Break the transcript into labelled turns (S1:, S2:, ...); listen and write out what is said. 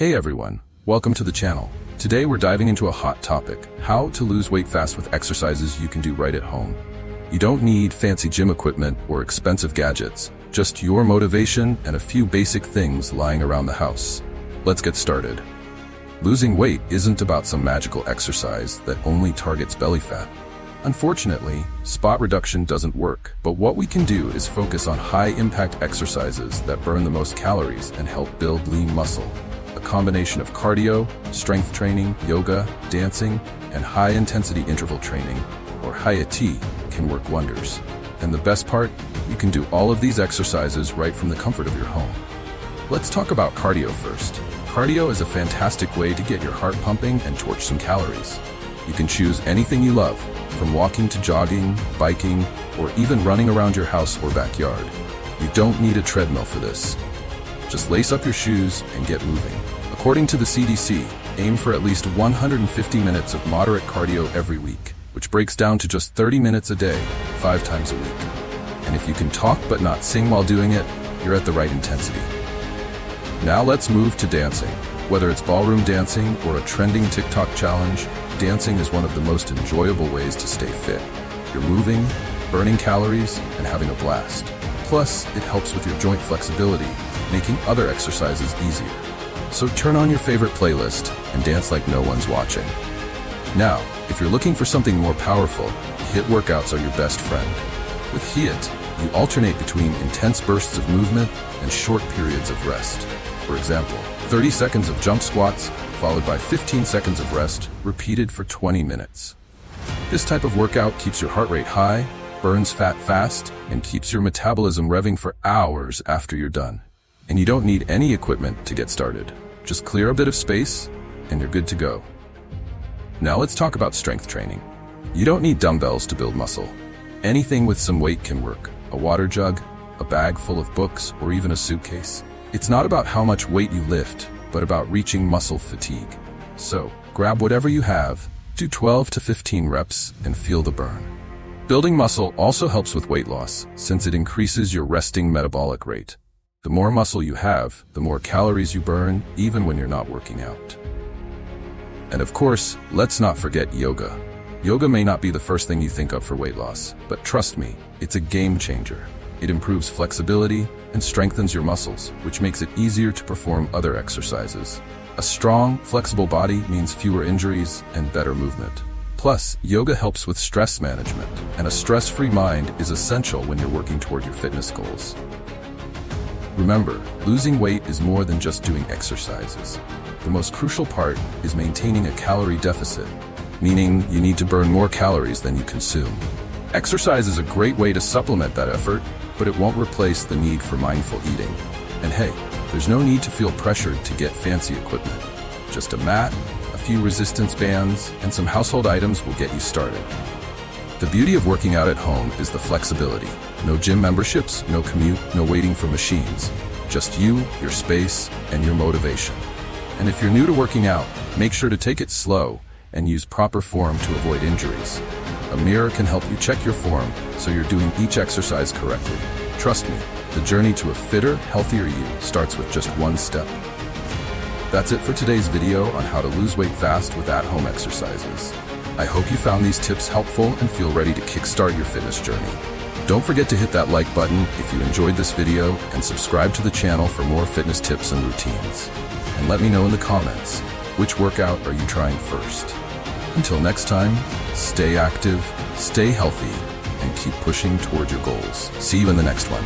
S1: Hey everyone, welcome to the channel. Today we're diving into a hot topic, how to lose weight fast with exercises you can do right at home. You don't need fancy gym equipment or expensive gadgets, just your motivation and a few basic things lying around the house. Let's get started. Losing weight isn't about some magical exercise that only targets belly fat. Unfortunately, spot reduction doesn't work, but what we can do is focus on high-impact exercises that burn the most calories and help build lean muscle. A combination of cardio, strength training, yoga, dancing, and high-intensity interval training, or HIIT, can work wonders. And the best part, you can do all of these exercises right from the comfort of your home. Let's talk about cardio first. Cardio is a fantastic way to get your heart pumping and torch some calories. You can choose anything you love, from walking to jogging, biking, or even running around your house or backyard. You don't need a treadmill for this. Just lace up your shoes and get moving. According to the CDC, aim for at least 150 minutes of moderate cardio every week, which breaks down to just 30 minutes a day, 5 times a week. And if you can talk but not sing while doing it, you're at the right intensity. Now let's move to dancing. Whether it's ballroom dancing or a trending TikTok challenge, dancing is one of the most enjoyable ways to stay fit. You're moving, burning calories, and having a blast. Plus, it helps with your joint flexibility, making other exercises easier. So turn on your favorite playlist and dance like no one's watching. Now, if you're looking for something more powerful, HIIT workouts are your best friend. With HIIT, you alternate between intense bursts of movement and short periods of rest. For example, 30 seconds of jump squats, followed by 15 seconds of rest, repeated for 20 minutes. This type of workout keeps your heart rate high, burns fat fast, and keeps your metabolism revving for hours after you're done. And you don't need any equipment to get started. Just clear a bit of space, and you're good to go. Now let's talk about strength training. You don't need dumbbells to build muscle. Anything with some weight can work. A water jug, a bag full of books, or even a suitcase. It's not about how much weight you lift, but about reaching muscle fatigue. So, grab whatever you have, do 12 to 15 reps, and feel the burn. Building muscle also helps with weight loss, since it increases your resting metabolic rate. The more muscle you have, the more calories you burn, even when you're not working out. And of course, let's not forget yoga. Yoga may not be the first thing you think of for weight loss, but trust me, it's a game changer. It improves flexibility and strengthens your muscles, which makes it easier to perform other exercises. A strong, flexible body means fewer injuries and better movement. Plus, yoga helps with stress management, and a stress-free mind is essential when you're working toward your fitness goals. Remember, losing weight is more than just doing exercises. The most crucial part is maintaining a calorie deficit, meaning you need to burn more calories than you consume. Exercise is a great way to supplement that effort, but it won't replace the need for mindful eating. And hey, there's no need to feel pressured to get fancy equipment. Just a mat, a few resistance bands, and some household items will get you started. The beauty of working out at home is the flexibility. No gym memberships, no commute, no waiting for machines. Just you, your space, and your motivation. And if you're new to working out, make sure to take it slow and use proper form to avoid injuries. A mirror can help you check your form so you're doing each exercise correctly. Trust me, the journey to a fitter, healthier you starts with just one step. That's it for today's video on how to lose weight fast with at-home exercises. I hope you found these tips helpful and feel ready to kickstart your fitness journey. Don't forget to hit that like button if you enjoyed this video and subscribe to the channel for more fitness tips and routines. And let me know in the comments, which workout are you trying first? Until next time, stay active, stay healthy, and keep pushing toward your goals. See you in the next one.